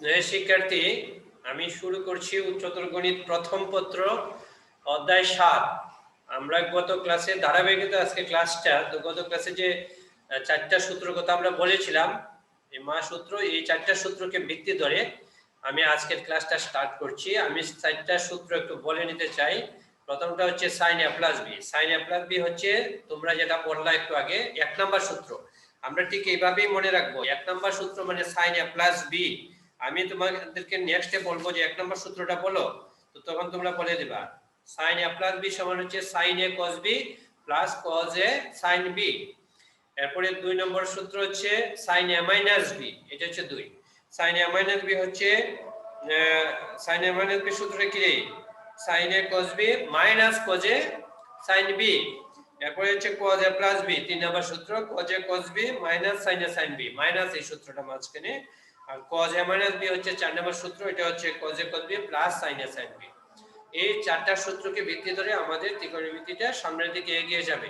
স্নেহ শিক্ষার্থী, আমি শুরু করছি উচ্চতর গণিত প্রথম পত্র অধ্যায় 7। আমরা গত ক্লাসে ধারাবাহিকতা আজকে ক্লাসটা, তো গত ক্লাসে যে চারটা সূত্র কথা আমরা বলেছিলাম, এই মা সূত্র, এই চারটা সূত্রকে ভিত্তি ধরে আমি আজকের ক্লাসটা স্টার্ট করছি। আমি চারটা সূত্র একটু বলে নিতে চাই। প্রথমটা হচ্ছে সাইন এ প্লাস বি। সাইন এ প্লাস বি হচ্ছে তোমরা যেটা পড়লা একটু আগে, 1 নাম্বার সূত্র। আমরা ঠিক এইভাবেই মনে রাখবো, 1 নাম্বার সূত্র মানে সাইন এ প্লাস বি। আমি তোমাদেরকে নেক্সটে বলবো যে 1 নাম্বার সূত্রটা বলো, তো তখন তোমরা বলে দিবা সাইন এ প্লাস বি সমান হচ্ছে সাইন এ কস বি প্লাস কস এ সাইন বি। এরপরে 2 নম্বর সূত্র হচ্ছে সাইন এ মাইনাস বি, এটা হচ্ছে 2। সাইন এ মাইনাস বি হচ্ছে সাইন এ মাইনাস বি সূত্রটা কি রে? সাইন এ কস বি মাইনাস কস এ সাইন বি। এরপরে হচ্ছে কস এ প্লাস বি, 3 নম্বর সূত্র, কস এ কস বি মাইনাস সাইন এ সাইন বি, মাইনাস এই সূত্রটা মাঝখানে। আর cos a minus b হচ্ছে 4 নম্বর সূত্র, এটা হচ্ছে cos a cos b plus sin a sin b। এই চারটা সূত্রকে ভিত্তি ধরে আমাদের ত্রিকোণমিতিটা সামনের দিকে এগিয়ে যাবে।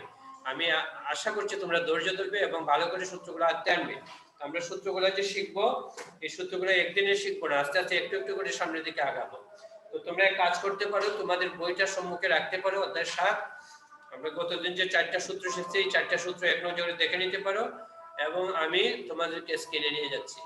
আমি আশা করছি তোমরা ধৈর্য ধরবে এবং ভালো করে সূত্রগুলো আয়ত্তে আনবে। আমরা সূত্রগুলো যে শিখবো, এই সূত্রগুলো একদিনে শিখবো না, আস্তে আস্তে একটু একটু করে সামনের দিকে আগাবো। তো তোমরা এক কাজ করতে পারো, তোমাদের বইটা সম্মুখে রাখতে পারো, অধ্যায় 7। আমরা গতদিন যে চারটা সূত্র শিখছি, এই চারটা সূত্র এক নজরে দেখে নিতে পারো এবং আমি তোমাদেরকে স্ক্রিনে নিয়ে যাচ্ছি।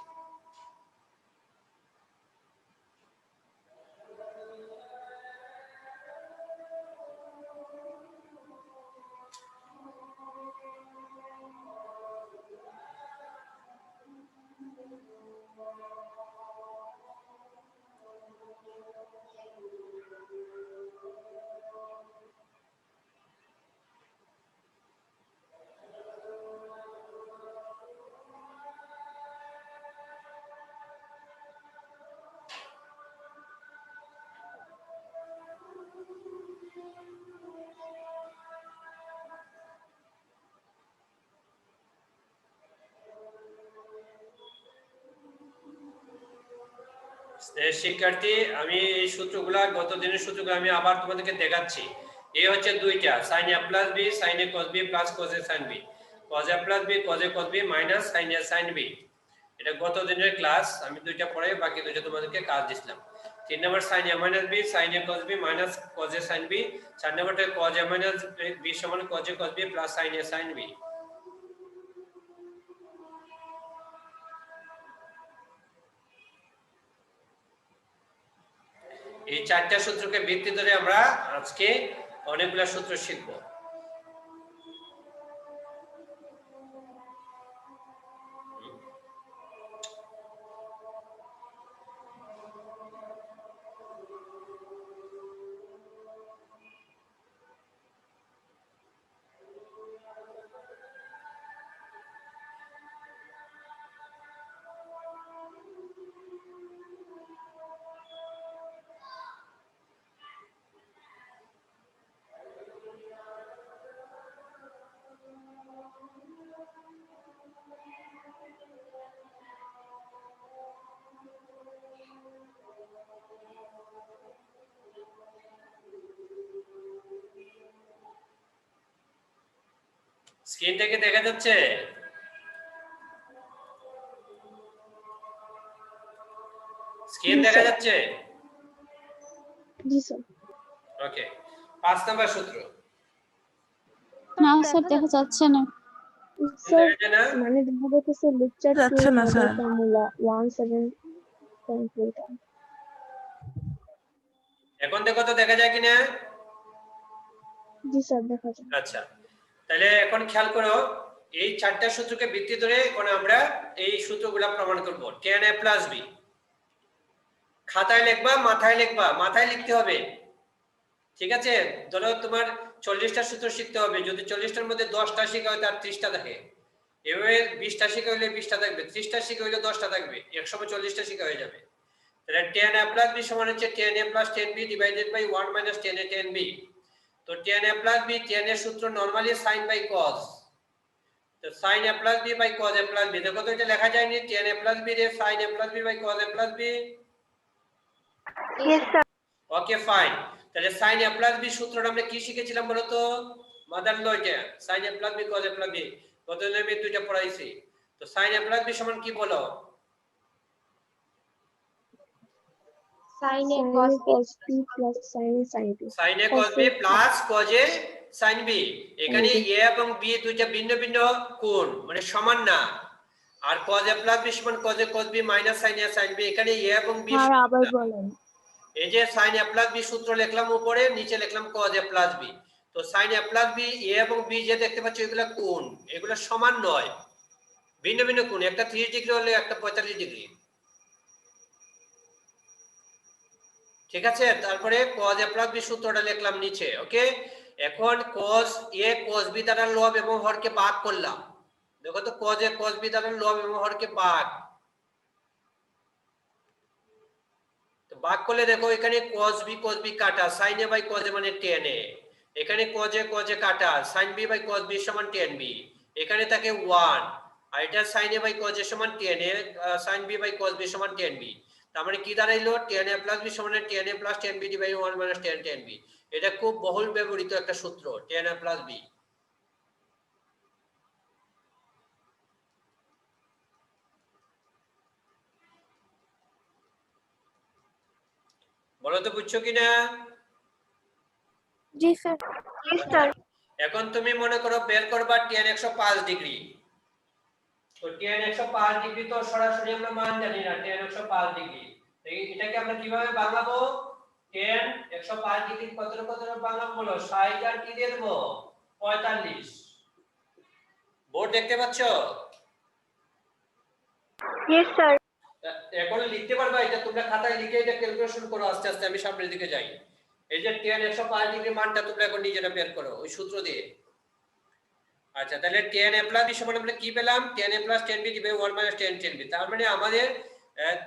শিক্ষার্থী, আমি এই সূত্রগুলা গত দিনের সূত্রগুলো আমি আবার তোমাদেরকে দেখাচ্ছি। এই হচ্ছে দুইটা, sin a plus b sin a cos b plus cos a sin b, cos a plus b cos a cos b minus sin a sin b। এটা গত দিনের ক্লাস, আমি দুইটা পড়াই, বাকি দুইটা তোমাদেরকে কাজ দিছিলাম। 3 নম্বর sin a minus b sin a cos b minus cos a sin b, 4 নম্বরটা cos a minus b সমান cos a cos b plus sin a sin b। এই চারটা সূত্রকে ভিত্তি ধরে আমরা আজকে অনেকগুলা সূত্র শিখব। স্ক্রিনটা কি দেখা যাচ্ছে? স্ক্রিন দেখা যাচ্ছে? জি স্যার। ওকে, 5 নাম্বার সূত্র। না স্যার, দেখা যাচ্ছে না। স্যার দেখা যায় না? মানে দেখা যাচ্ছে লেকচার 2 যাচ্ছে না মডেল স্যার। ফর্মুলা 17.8। এখন দেখো তো দেখা যায় কিনা? জি স্যার, দেখা যায়। আচ্ছা, তাহলে এখন খেয়াল করো, এই চারটা সূত্রকে ভিত্তি ধরে এখন আমরা এই সূত্রগুলো প্রমাণ করব। tan a plus b, খাতায় লিখবা, মাথায় লিখবা, মাথায় লিখতে হবে, ঠিক আছে? ধরো তোমার 40টা সূত্র শিখতে হবে, যদি 40টার মধ্যে 10টা শিখা হয় তার 30টা থাকে। এভাবে 20টা শিখা হলে 20টা থাকবে, 30টা শিখা হলে 10টা থাকবে, 140টা শিখা হয়ে যাবে। তাহলে tan a plus b সমান হচ্ছে tan a plus tan b divided by 1 minus tan a tan b। তো tan a plus b, tan এর সূত্র নরমালি sin by cos, তো sin a plus b by cos a plus b। দেখো তো এটা লেখা যায়নি, tan a plus b রে sin a plus b by cos a plus b? Yes sir. Okay fine. তাহলে sin a plus b সূত্রটা আমরা কি শিখেছিলাম বলো তো? মাদার লো, এটা sin a plus b cos a plus b, গতদিন আমি দুইটা পড়াইছি। তো sin a plus b সমান কি বলো? sin a cos b plus sin a sin b sin a cos b plus cos a sin b। এখানে sin a এবং b দুইটা ভিন্ন ভিন্ন কোণ, মানে সমান না। আর cos a plus b সমান cos a cos b minus sin a sin b, এখানে a এবং b আর সমান আবার না। বলেন এই যে sin a plus b সূত্র লিখলাম উপরে, নিচে লিখলাম cos a plus b। তো sin a plus b, a এবং b যে দেখতে পাচ্ছ এগুলা কোণ, এগুলা সমান নয়, ভিন্ন ভিন্ন কোণ। একটা 30 ডিগ্রি হলে একটা 45 ডিগ্রি। ঠিক আছে, তারপরে cos a plus b সূত্রটা লিখলাম নিচে। ওকে, এখন cos a cos b দ্বারা লব এবং হরকে ভাগ করলাম। দেখো তো cos a cos b দ্বারা লব এবং হরকে ভাগ, তো ভাগ করলে দেখো এখানে cos b কাটা, sin a by cos a মানে tan a। এখানে cos a কাটা, sin b by cos b সমান tan b। এখানে থাকে 1, আর এটা sin a by cos a সমান tan a, sin b by cos b সমান tan b। তার মানে কি দাঁড়াইলো, tan a plus b সমান tan a plus tan b divided by 1 minus tan b। এটা খুব বহুল ব্যবহৃত একটা সূত্র, tan a plus b। বলো তো বুঝছো কিনা? জি স্যার এখন তুমি মনে করো বের করবা tan 105 ডিগ্রি। তো tan 105 ডিগ্রি তো সরাসরি আমরা মান জানি না, tan 105 ডিগ্রি। এটাকে আমরা কিভাবে বানাবো? tan 105 ডিগ্রি কত বানাবো বলো? 60 আর কি দিয়ে দেব? 45। বোর্ড দেখতে পাচ্ছো? ইয়েস স্যার এখন লিখতে পারবা এটা, তোমরা খাতায় লিখে এটা ক্যালকুলেশন করো আস্তে আস্তে, আমি সামনের দিকে যাই। এই যে tan 105 ডিগ্রি মানটা তোমরা এখন নিজেরা বের করো ওই সূত্র দিয়ে। আচ্ছা, তাহলে tan a plus b সমান আমরা কি পেলাম? tan a plus tan b divided by 1 minus tan b। তার মানে আমাদের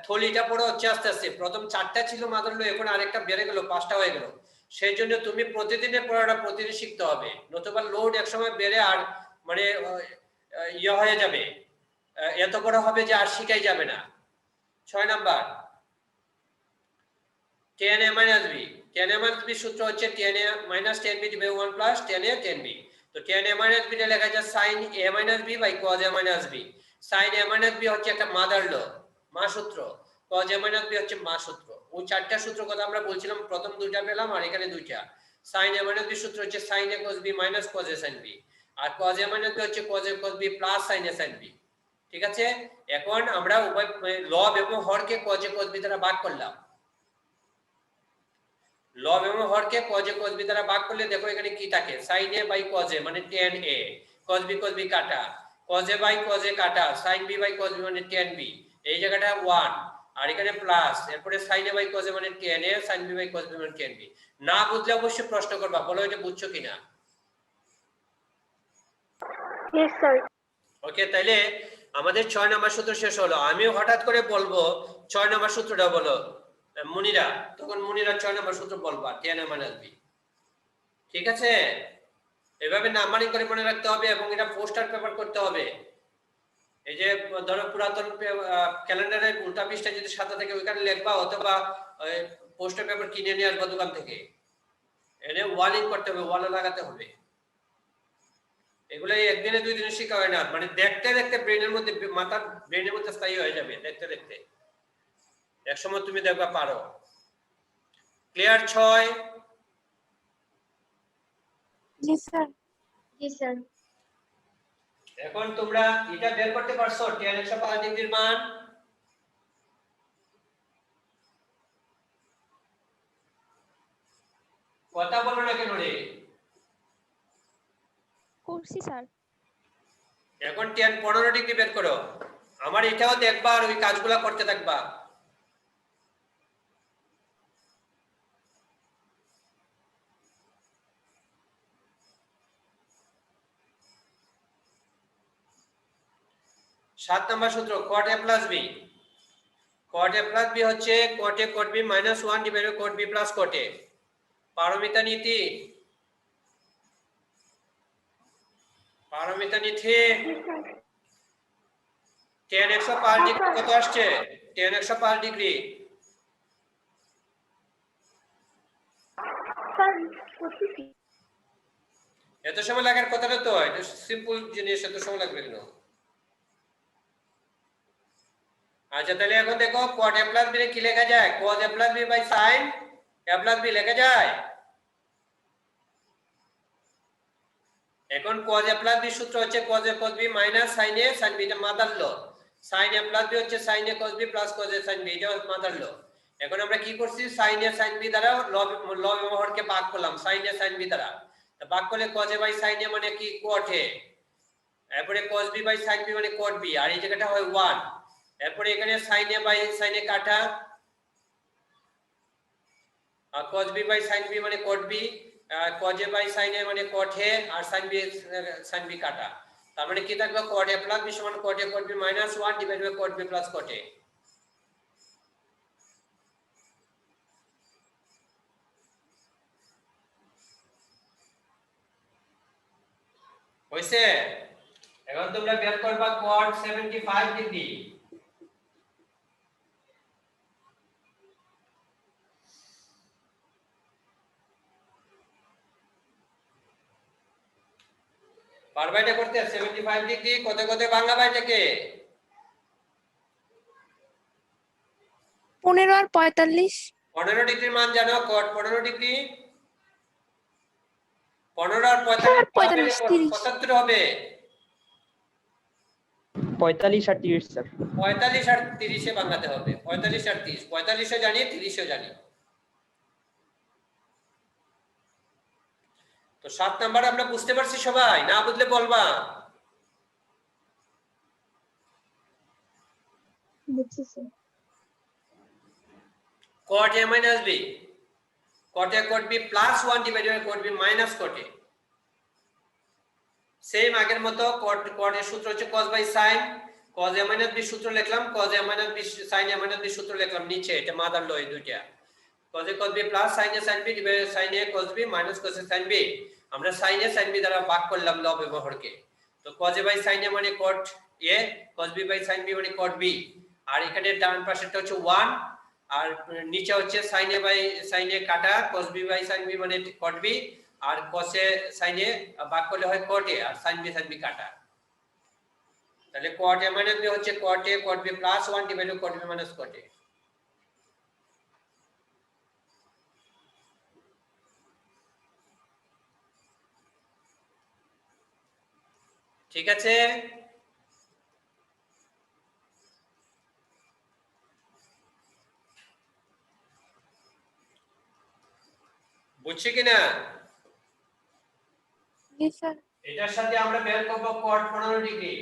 থলিটা পড়ে হচ্ছে আস্তে আস্তে। প্রথম 4টা ছিল মাদারলো, এখন আরেকটা বেড়ে গেল, 5টা হয়ে গেল। সেই জন্য তুমি প্রতিদিনের পড়াটা প্রতিদিন শিখতে হবে, নতুবা লোড একসময় বেড়ে আর মানে ইয়ে হয়ে যাবে, এত বড় হবে যে আর শিখাই যাবে না। 6 number tan a minus b। tan a minus b সূত্র হচ্ছে tan a minus tan b divided by 1 plus tan a tan b। তো tan a minus b টা লেখা যায় sin a minus b by cos a minus b। sin a minus b হচ্ছে একটা mother ল, মা সূত্র। cos a minus b হচ্ছে মা সূত্র। ওই 4টা সূত্র কথা আমরা বলছিলাম, প্রথম দুইটা পেলাম আর এখানে দুইটা। sin a minus b সূত্র হচ্ছে sin a cos b minus cos a sin b, আর cos a minus b হচ্ছে cos a cos b plus sin a sin b। ঠিক আছে, এখন আমরা উভয় লব এবং হরকে cos a cos b দ্বারা ভাগ করলাম। লব এবং হরকে cos a cos b দ্বারা ভাগ করলে দেখো এখানে কি থাকে, sin a by cos a মানে tan a, cos b কাটা, cos a by cos a কাটা, sin b by cos b মানে tan b। এই জায়গাটা 1, আর এখানে প্লাস, এরপরে sin a by cos a মানে tan a, sin b by cos b মানে tan b। না বুঝলে অবশ্যই প্রশ্ন করবা, বলো এটা বুঝছো কিনা। ইয়েস স্যার ওকে, তাইলে আমাদের 6 নম্বর সূত্র শেষ হলো। আমিও হঠাৎ করে বলবো 6 নম্বর সূত্রটা বলো মুনিরা, তখন মুনিরা 6 নম্বর সূত্র বলবা tan a minus b। ঠিক আছে, এভাবে নাম্বারিং করে মনে রাখতে হবে এবং এটা পোস্টার পেপার করতে হবে। এই যে ধরো পুরাতন ক্যালেন্ডারের উল্টা পৃষ্ঠা যদি সাদা থেকে ওইখানে লিখবা, অথবা পোস্টার পেপার কিনে নিয়ে আসবা দোকান থেকে, এনে ওয়ালিং করতে হবে, ওয়ালে লাগাতে হবে। এগুলো একদিনে 2 দিনে শেখা হয় না, মানে দেখতে দেখতে ব্রেনের মধ্যে, মাথার ব্রেনের মধ্যে স্থায়ী হয়ে যাবে দেখতে দেখতে, একসময় তুমি দেখবা পারো। ক্লিয়ার 6? জি স্যার এখন তোমরা এটা বের করতে পারছো tan 105 ডিগ্রির মান? কথা বলো না কেন রে? করছি স্যার এখন tan 15 ডিগ্রি বের করো। আমার এটাও দেখবা আর ওই কাজগুলো করতে থাকবা। সাত নম্বর সূত্র cot a plus b। cot a plus b হচ্ছে cot a cot b minus 1 divided by cot b plus cot a। Paromita নীতি, পারমিতা নীতি। tan 105 ডিগ্রি কত আসছে? tan 105 ডিগ্রি এত সময় লাগার কথা না তো, এটা সিম্পল জিনিস, এত সময় লাগবে কেন? আচ্ছা তাহলে এখন দেখো cot a plus b কি লেখা যায়? cos a plus b by sin a plus b লেখা যায়। এখন cos a plus b সূত্র হচ্ছে cos a cos b minus sin a sin b, এটা mother law. sin a plus b হচ্ছে sin a cos b plus cos a sin b, এটা mother ল। এখন আমরা কি করছি, sin a sin b দ্বারা লব এবং হরকে ভাগ করলাম sin a sin b দ্বারা। তো ভাগ করলে cos a by sin a মানে কি cot a, এরপরে cos b by sin b মানে cot b, আর এই জায়গাটা হয় 1। এরপরে এখানে sin a by sin a কাটা, আর cos b by sin b মানে cot b, cos a by sin a মানে cot a, R sin b কাটা। তার মানে কি থাকবে, cot a plus b সমান cot a cot b minus 1 divided by cot b plus cot a। হইছে? এখন তোমরা বের করবা cot 75 ডিগ্রি। পারবা এটা করতে? 75 ডিগ্রি কত কত ভাঙাবা এটাকে? 15 আর 45। 15 ডিগ্রির মান জানো? cot 15 ডিগ্রি, 15 আর 45 75 হবে। 45 আর 30 স্যার। 45 আর 30 এ ভাঙাতে হবে। 45 আর 30, 45 ও জানি 30 ও জানি। তো 7 নাম্বার আমরা বুঝতে পারছি সবাই? না বুঝলে বলবা। বুঝছি sir. cot a minus b, cot a cot b plus 1 divided by cot b minus cot a। Same আগের মতো cot এর সূত্র হচ্ছে cos by sin, cos a minus b সূত্র লিখলাম, cos a minus b sin a minus b সূত্র লিখলাম নিচে, এটা মাদার ল এই দুইটা। cos a cos b plus sin a sin b divided by sin a cos b minus cos a sin b। আমরা sin a sin b দ্বারা ভাগ করলাম লব এবং হরকে। তো cos a by sin a মানে cot a, cos b by sin b মানে cot b, আর এখানে ডান পাশেরটা হচ্ছে 1, আর নিচে হচ্ছে sin a by sin a কাটা cos b by sin b মানে cot b, আর cos a sin a ভাগ করলে হয় cot a, R sin b কাটা। তাহলে cot a minus b হচ্ছে cot a cot b plus 1 divided by cot b minus cot a। ঠিক আছে? বুঝছি কিনা? জি স্যার। এটার সাথে আমরা বের করব cot 15 ডিগ্রি।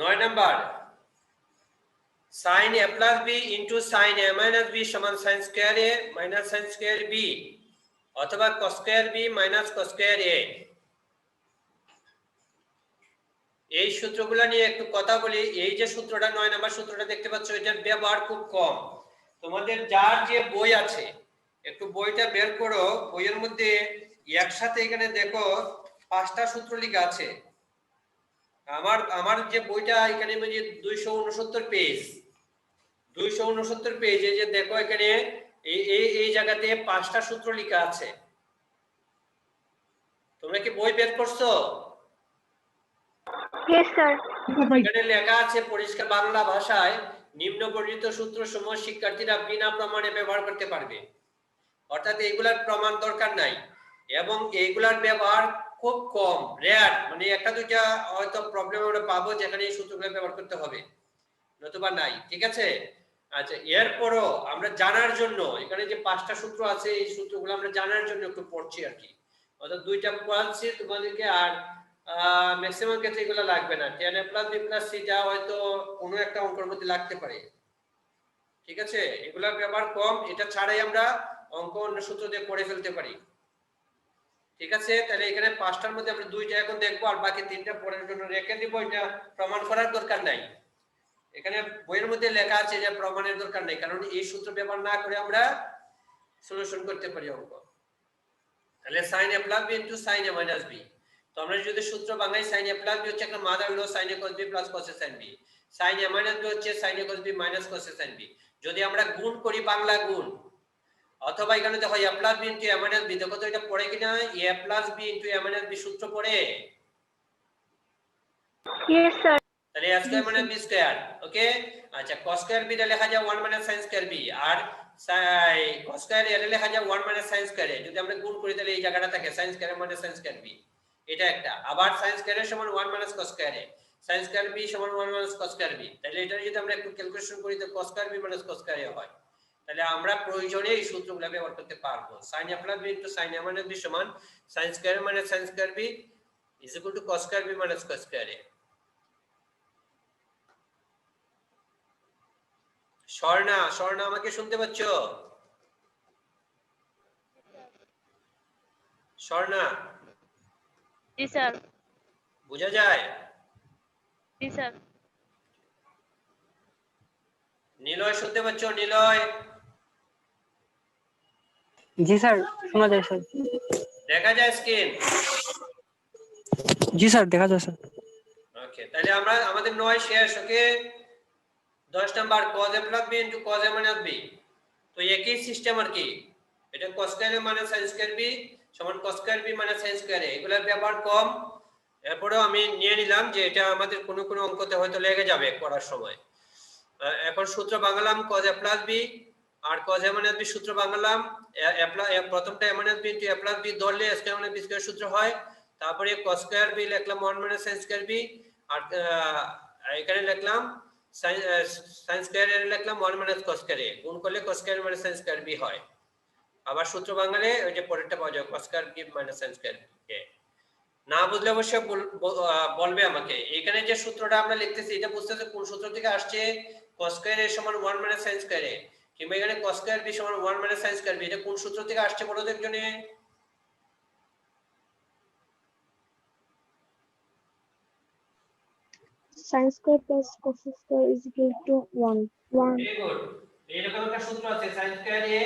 নয় number, sin a plus b into sin a minus b সমান sin square a minus sin square b, অথবা cos square b minus cos square a। এই সূত্রগুলো নিয়ে একটু কথা বলি। এই যে সূত্রটা 9 নাম্বার সূত্রটা দেখতে পাচ্ছ, এটার ব্যবহার খুব কম। তোমাদের যার যে বই আছে একটু বইটা বের করো, বইয়ের মধ্যে একসাথে এখানে দেখো 5টা সূত্র লেখা আছে। আমার যে বইটা এখানে 269 পেজ, 269 পেজ, এই যে দেখো এখানে এই জায়গাতে 5টা সূত্র লেখা আছে। তোমরা কি বই বের করছো? Yes sir. এখানে লেখা আছে পরিষ্কার বাংলা ভাষায়, নিম্ন বর্ণিত সূত্র সমূহ শিক্ষার্থীরা বিনা প্রমাণে ব্যবহার করতে পারবে। অর্থাৎ এইগুলার প্রমাণ দরকার নাই, এবং এইগুলার ব্যবহার খুব কম, রেয়ার, মানে একটা দুইটা হয়তো প্রবলেম আমরা পাবো যেখানে এই সূত্রগুলো ব্যবহার করতে হবে, নতুবা নাই। ঠিক আছে? আচ্ছা, এরপরও আমরা জানার জন্য এখানে যে 5টা সূত্র আছে, এই সূত্রগুলো আমরা জানার জন্য একটু পড়ছি আর কি। অর্থাৎ 2টা পড়াচ্ছি তোমাদেরকে, আর ম্যাক্সিমাম ক্ষেত্রে এগুলো লাগবে না। tan a plus b plus c যা হয়তো কোনো একটা অঙ্কের মধ্যে লাগতে পারে। ঠিক আছে? এগুলোর ব্যবহার কম, এটা ছাড়াই আমরা অঙ্ক অন্য সূত্র দিয়ে করে ফেলতে পারি। ঠিক আছে? তাহলে এখানে 5টার মধ্যে আমরা 2টা এখন দেখবো, আর বাকি 3টা পরের জন্য রেখে দিব। এটা প্রমাণ করার দরকার নাই, এখানে বইয়ের মধ্যে লেখা আছে যে প্রমাণের দরকার নেই, কারণ এই সূত্র ব্যবহার না করে আমরা সলিউশন করতে পারি অঙ্ক। তাহলে sin a plus b into sin a minus b, তো আমরা যদি সূত্র বাংলায় sin a প্লাস b হচ্ছে একটা মাদার হলো sin a cos b plus cos a sin b, sin a minus b হচ্ছে sin a cos b minus cos a sin b। যদি আমরা গুণ করি বাংলা গুণ, অথবা এখানে দেখো a plus b into a minus b, দেখো তো এটা পড়ে কিনা a plus b into a minus b সূত্র পড়ে? Yes, sir. তাহলে a square minus b square, okay. আচ্ছা cos স্কয়ার b টা লেখা যায় 1 মাইনাস sin স্কয়ার b, আর cos স্কয়ার a লেখা যায় 1 মাইনাস sin স্কয়ার a। যদি আমরা গুণ করি তাহলে এই জায়গাটা থাকে sin square minus sin square b, এটা একটা। আবার sin স্কয়ার a সমান 1 minus cos square a, sin square b সমান 1 মাইনাস cos স্কয়ার b। তাহলে এটা যদি আমরা একটু ক্যালকুলেশন করি তো cos square b minus cos square a হয়। তাহলে আমরা প্রয়োজনে এই সূত্রগুলো ব্যবহার করতে পারবো। sin a plus b into sin a minus b সমান sin square minus sin square b is equal to cos square b minus cos square a। Swarna, Swarna আমাকে শুনতে পাচ্ছ? স্বর্ণা, জি স্যার। বোঝা যায়? জি স্যার। নিলয় শুনতে পাচ্ছ? নিলয়, জি স্যার, শোনা যায় স্যার। দেখা যায় স্ক্রিন? জি স্যার, দেখা যায় স্যার। ওকে, তাহলে আমরা আমাদের 9 শেষ। ওকে, 10 number cos a plus b into cos a minus b। তো একই সিস্টেম আর কি, এটা cos square a minus sin square b সমান cos square b minus sin square a, এগুলোর ব্যবহার কম। এরপরেও আমি নিয়ে নিলাম যে এটা আমাদের কোনো কোনো অঙ্কতে হয়তো লেগে যাবে করার সময়। এখন সূত্র বাংলাম cos a plus b আর cos a minus b সূত্র বাংলাম। প্রথমটা a minus b into a plus b ধরলে a square minus b square সূত্র হয়। তারপরে cos স্কয়ার b লিখলাম 1 minus sin স্কয়ার b, আর এখানে লিখলাম sin স্কয়ার a লিখলাম 1 minus cos স্কয়ার a, গুণ করলে cos square minus sin square b হয়। আবার সূত্র বাংলালে ওই যে পরেরটা পাওয়া যায় cos square b minus sin square a। না বুঝলে অবশ্যই বলবে আমাকে। এখানে যে সূত্রটা আমরা লিখতেছি এটা বুঝতেছে কোন সূত্র থেকে আসছে? cos স্কয়ার a সমান 1 minus sin স্কয়ার a, কিংবা এখানে cos স্কয়ার b সমান 1 minus sin স্কয়ার b, এটা কোন সূত্র থেকে আসছে বলো তো একজনে? Sin square plus cos square is equal to 1. Very good. এইরকম একটা সূত্র আছে sin square a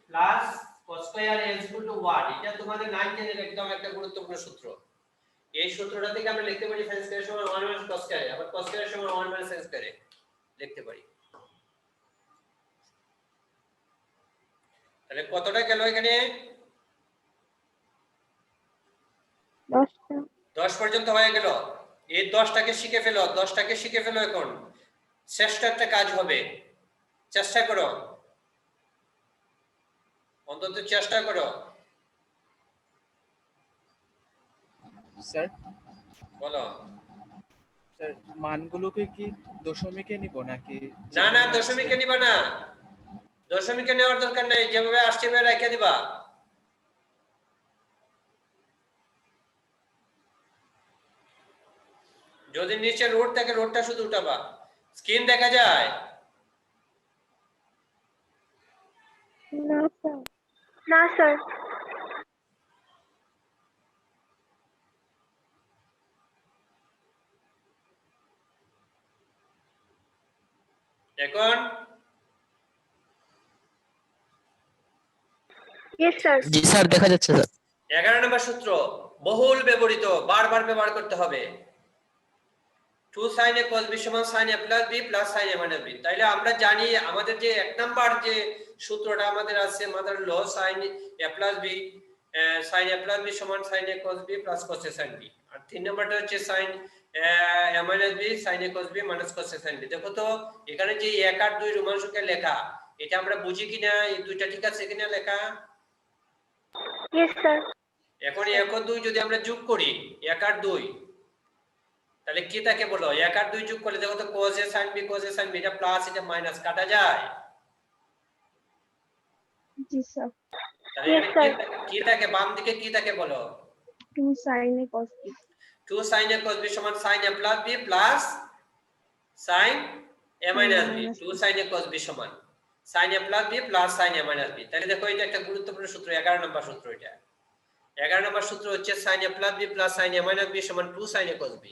plus cos square a is equal to 1। এটা তোমাদের 9 10 এর একদম একটা গুরুত্বপূর্ণ সূত্র। এই সূত্রটা থেকে আমরা লিখতে পারি sin স্কয়ার সমান 1 minus cos স্কয়ার a, আবার cos স্কয়ার সমান 1 minus sin স্কয়ার a লিখতে পারি। তাহলে কতটা গেল এখানে? 10টা। 10 পর্যন্ত হয়ে গেল। এই 10টাকে শিখে ফেলো, 10টাকে শিখে ফেলো। এখন শ্রেষ্ঠ একটা কাজ হবে, চেষ্টা করো, অন্তত চেষ্টা করো। স্যার, বলো। স্যার মানগুলোকে কি দশমিকে নিব নাকি? না না, দশমিকে নিবা না, দশমিকে নেওয়ার দরকার নেই, যেভাবে আসছে সেভাবে রেখে দিবা। যদি নিচে রোড থাকে রোডটা শুধু উঠাবা। স্ক্রিন দেখা যায়? না স্যার। না স্যার। এখন Yes sir. জি স্যার, দেখা যাচ্ছে স্যার। 11 নম্বর সূত্র, বহুল ব্যবহৃত, বারবার ব্যবহার করতে হবে। 2 sin a cos b সমান sin a plus b plus sin a minus b। তাইলে আমরা জানি আমাদের যে 1 নাম্বার যে সূত্রটা আমাদের আছে mother low sin a plus b, sin a plus b সমান sin a cos b plus cos a sin b, আর 3 নাম্বারটা হচ্ছে sin a minus b sin a cos b minus cos a sin b। দেখো তো এখানে যে 1 আর 2 Roman সংখ্যা লেখা, এটা আমরা বুঝি কিনা? এই দুইটা ঠিক আছে কিনা লেখা? Yes sir. এখন 1 ও 2 যদি আমরা যোগ করি, 1 আর 2, তাহলে কি থাকে বলো? 1 আর 2 যোগ করলে দেখো তো cos a sin b cos a sin b, এটা প্লাস এটা মাইনাস কাটা যায়। জি স্যার। তাহলে Yes, sir. কি থাকে বাম দিকে? কি থাকে বলো? 2 sin a cos b. 2 sin a cos b সমান sin a plus b plus sin a minus b। 2 sin a cos b সমান sin a plus b plus sin a minus b। তাহলে দেখো এটা একটা গুরুত্বপূর্ণ সূত্র, 11 নম্বর সূত্র। এটা 11 নম্বর সূত্র হচ্ছে sin a plus b plus sin a minus b সমান 2 sin a cos b।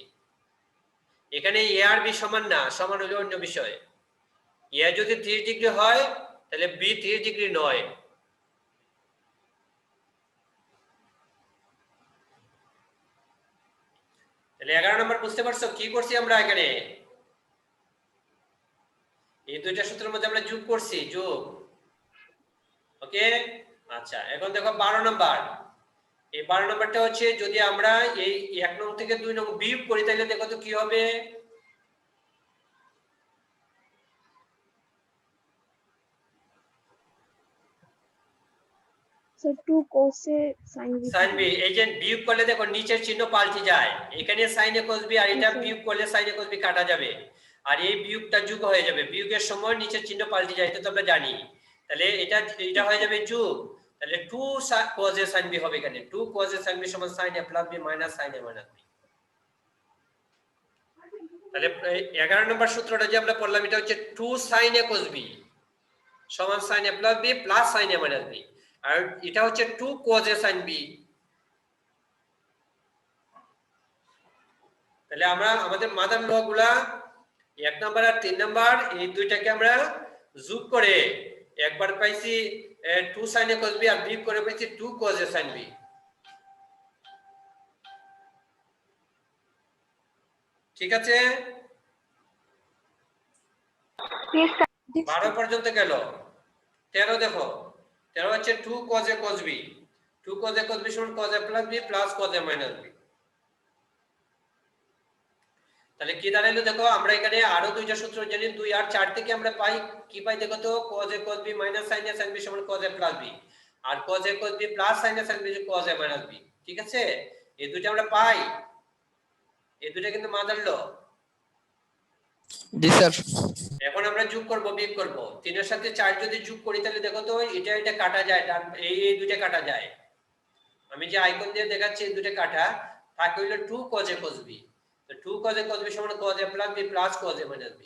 এখানে a আর b সমান না, সমান হলো অন্য বিষয়। a যদি 30 ডিগ্রি হয় তাহলে b 30 ডিগ্রি নয়। তাহলে 11 নম্বর বুঝতে পারছো কি করছি আমরা এখানে? এই দুইটা সূত্রের মধ্যে আমরা যোগ করছি, যোগ। ওকে, আচ্ছা এখন দেখো 12 নম্বর। এই 12 নম্বরটা হচ্ছে যদি আমরা এই 1 নং থেকে 2 নং বিয়োগ করি তাহলে দেখো তো কি হবে। So 2 cos A sin B. sin b, এই যে বিয়োগ করলে দেখো নিচের চিহ্ন পাল্টে যায়, এখানে sin a cos b আর এটা আচ্ছা। বিয়োগ করলে sin a cos b কাটা যাবে আর এই বিয়োগটা যোগ হয়ে যাবে, বিয়োগের সময় নিচের চিহ্ন পাল্টে যায়, এটা তো আমরা জানি। তাহলে এটা হয়ে যাবে যোগ, তাহলে 2 cos a sin b হবে এখানে, 2 cos a sin b সমান sin a plus b minus sin a minus b। তাহলে 11 নম্বর সূত্রটা যে আমরা পড়লাম এটা হচ্ছে 2 sin a cos b সমান sin a plus b plus sin a minus b, আর এটা হচ্ছে 2 cos a sin b। তাহলে আমরা আমাদের মাদার ল গুলা 1 নাম্বার আর 3 নাম্বার এই দুইটাকে আমরা যোগ করে একবার পাইছি 2 sin a cos b আর বিয়োগ করে পাইছি 2 cos a sin b। ঠিক আছে, 12 পর্যন্ত গেল। 13 দেখো, 13 হচ্ছে 2 cos a cos b, 2 cos a cos b সমান cos a plus b plus cos a minus b। তাহলে কি দাঁড়াইলো দেখো, আমরা এখানে আরো দুইটা সূত্র জানি, 2 আর 4 থেকে আমরা পাই কি পাই দেখো তো, cos a cos b minus sin a sin b সমান cos a plus b, আর cos a cos b plus sin a sin b cos a minus b। ঠিক আছে, এই দুটো আমরা পাই, এই দুটো কিন্তু মাদার ল। জি স্যার। এখন আমরা যোগ করব বিয়োগ করব, 3 এর সাথে 4 যদি যোগ করি তাহলে দেখো তো এটা কাটা যায়, এই দুটো কাটা যায়। আমি যে আইকন দিয়ে দেখাচ্ছি এই দুটো কাটা, থাকে হলো 2 cos a cos b, তো 2 cos a cos b সমান cos a plus b plus cos a minus b।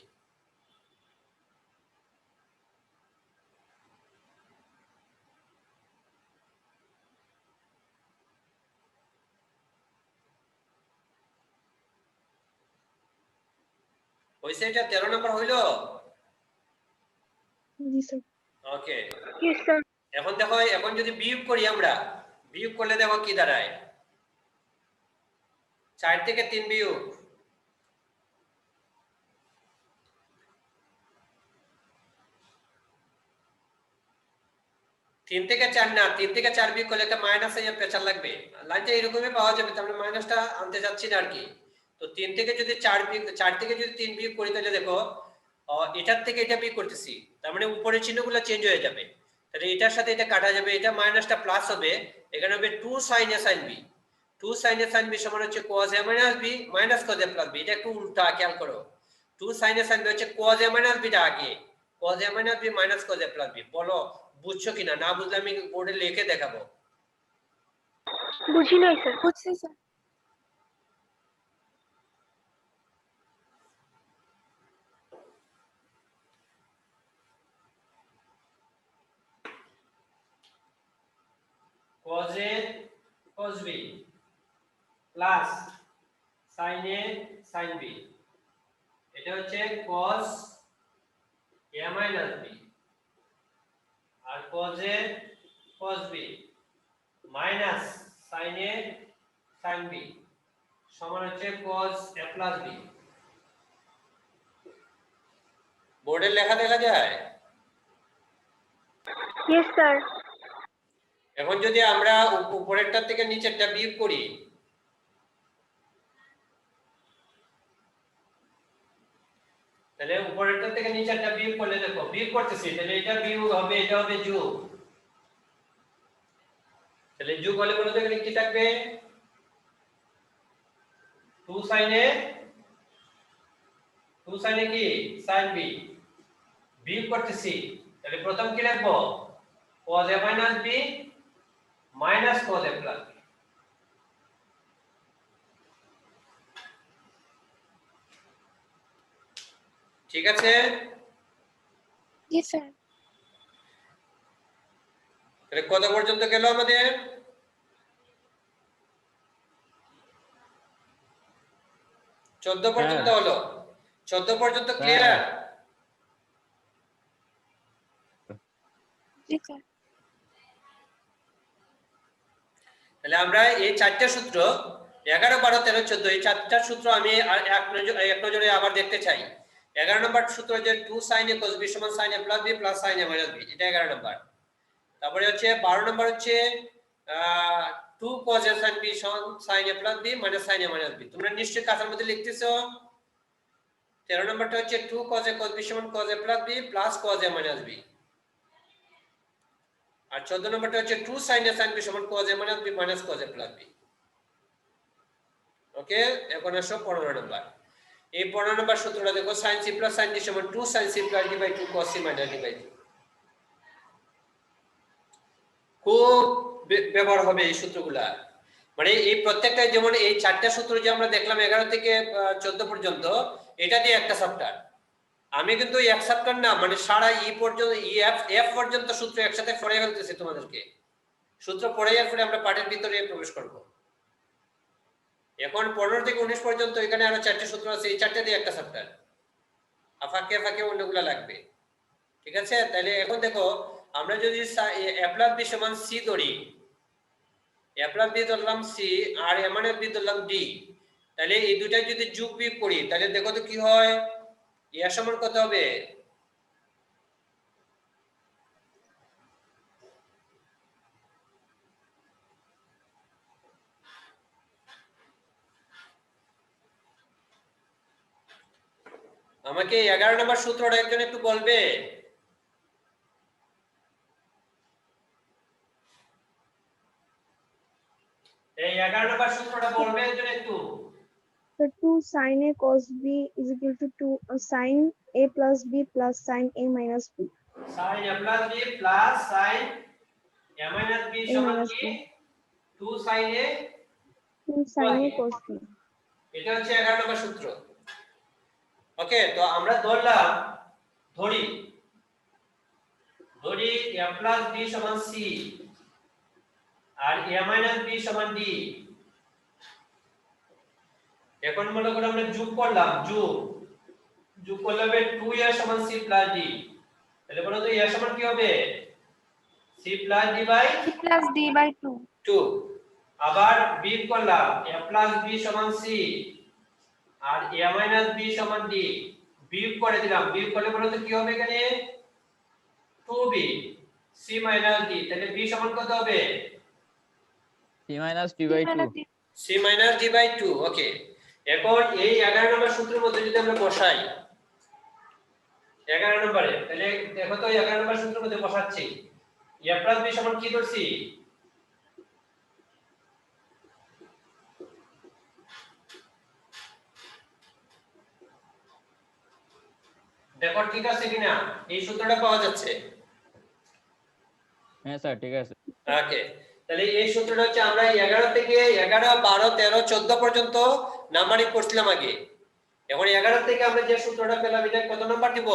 হইছে, এটা 13 নম্বর হইলো। জি স্যার। ওকে, Yes, sir. এখন দেখো, এখন যদি বিয়োগ করি আমরা, বিয়োগ করলে দেখো কি দাঁড়ায়, 4 থেকে 3 বিয়োগ, 3 থেকে 4 না, 3 থেকে 4 বিয়োগ করলে একটা মাইনাস এর পেছাল লাগবে, লাইনটা এরকমই পাওয়া যাবে, তাহলে মাইনাসটা আনতে যাচ্ছি না আর কি। তো 3 থেকে যদি 4 বিয়োগ, 4 থেকে যদি 3 বিয়োগ করি তাহলে দেখো এটার থেকে এটা বিয়োগ করতেছি, তার মানে উপরের চিহ্নগুলো চেঞ্জ হয়ে যাবে, তাহলে এটার সাথে এটা কাটা যাবে, এটা মাইনাসটা প্লাস হবে, এখানে হবে 2 sin a sin b, 2 sin a sin b সমান হচ্ছে cos a minus b minus cos a plus b। এটা একটু উল্টা খেয়াল করো, 2 sin a sin b হচ্ছে cos a minus b টা আগে, cos a minus b minus cos a plus b। বলো বুঝছো কিনা, না বুঝলে আমি বোর্ডে লিখে দেখাবো। বুঝি নাই স্যার। বুঝছি sir. cos a cos b plus sin a sin b, এটা হচ্ছে cos a minus b, আর cos a cos b minus sin a sin b সমান হচ্ছে cos a plus b। বোর্ডে লেখা দেখা যায়? Yes, sir. এখন যদি আমরা উপরেরটা থেকে নিচেরটা বিয়োগ করি, তাহলে উপরেরটা থেকে নিচেরটা বিয়োগ করলে দেখো, বিয়োগ করতেছি, তাহলে এটা বিয়োগ হবে, এটা হবে যোগ, তাহলে যোগ হলে বলতে গেলে কি থাকবে, 2 sin a কি sin b, বিয়োগ করতেছি, তাহলে প্রথম কি লিখবো, cos a minus b minus cos a plus b। ঠিক আছে, জি স্যার। তাহলে কত পর্যন্ত গেল আমাদের, 14 পর্যন্ত হলো, 14 পর্যন্ত ক্লিয়ার? জি স্যার। তাহলে আমরা এই চারটা সূত্র 11, 12, 13, 14 এই চারটা সূত্র আমি এক নজরে আবার দেখতে চাই। 11 নম্বর সূত্র যে 2 sin a cos b সমান sin a plus b plus sin a minus b, এটা 11 নম্বর। তারপরে হচ্ছে 12 নম্বর হচ্ছে 2 cos a sin b সমান sin a plus b minus sin a minus b, তোমরা নিশ্চয়ই খাতার মধ্যে লিখতেছো। 13 নম্বরটা হচ্ছে 2 cos a cos b সমান cos a plus b plus cos a minus b, আর 14 নম্বরটা হচ্ছে 2 sin a sin b সমান cos a minus b minus cos a plus b। ওকে, এখন আসো 15 নম্বর। এই 15 নম্বর সূত্রটা দেখো, sin c plus sin d সমান 2 sin c plus d by 2 cos c minus d by 2। খুব ব্যবহার হবে এই সূত্রগুলা, মানে এই প্রত্যেকটা, যেমন এই চারটা সূত্র যে আমরা দেখলাম 11 থেকে 14 পর্যন্ত, এটা দিয়ে একটা চ্যাপ্টার। আমি কিন্তু এক চ্যাপ্টার না, মানে সারা পর্যন্ত এফ পর্যন্ত সূত্র একসাথে পড়ে ফেলতেছি তোমাদেরকে। সূত্র পড়ে যাওয়ার পরে আমরা পাঠের ভিতরে প্রবেশ করব। এখন 15 থেকে 19 পর্যন্ত এখানে আরো চারটি সূত্র আছে, এই চারটে দিয়ে একটা চ্যাপ্টার, ফাঁকে ফাঁকে অন্যগুলা লাগবে। ঠিক আছে, তাহলে এখন দেখো, আমরা যদি a plus b সমান c ধরি, a plus b ধরলাম c R a minus b ধরলাম d, তাহলে এই দুইটা যদি যোগ বিয়োগ করি তাহলে দেখো তো কি হয়, a সমান কত হবে? আমাকে 11 নম্বর সূত্রটা একজন একটু বলবে। এই 11 নম্বর সূত্রটা বলবে একজন একটু। So 2 sin a cos b is equal to 2 sin a plus b plus sin a minus b. sin a plus b plus sin a minus b সমান কি? 2 sin a 2 sin a cos b. এটা হচ্ছে 11 নম্বর সূত্র। ওকে, তো আমরা ধরি a plus b সমান c R a minus b সমান d। এখন মনে করো আমরা যোগ করলাম, যোগ করলে হবে 2a সমান c plus d, তাহলে বলো তো a সমান কি হবে? c plus d by 2। আবার বিয়োগ করলাম, a plus b সমান c R a minus b সমান d, বিয়োগ করে দিলাম, বিয়োগ করলে বলো তো কি হবে এখানে? 2b c minus d, তাহলে b সমান কত হবে? c minus d by 2। c minus d by 2। ওকে, এখন এই 11 নম্বর সূত্রের মধ্যে যদি আমরা বসাই 11 নম্বরে, তাহলে দেখো তো 11 নম্বর সূত্রের মধ্যে বসাচ্ছি, a plus b সমান কি ধরছি? দেখো ঠিক আছে কিনা, এই সূত্রটা পাওয়া যাচ্ছে? হ্যাঁ স্যার, ঠিক আছে। ওকে, তাহলে এই সূত্রটা হচ্ছে আমরা 11 থেকে 11, 12, 13, 14 পর্যন্ত নাম্বারিং করছিলাম আগে। এখন 11 থেকে আমরা যে সূত্রটা পেলাম, এটা কত নাম্বার দিব?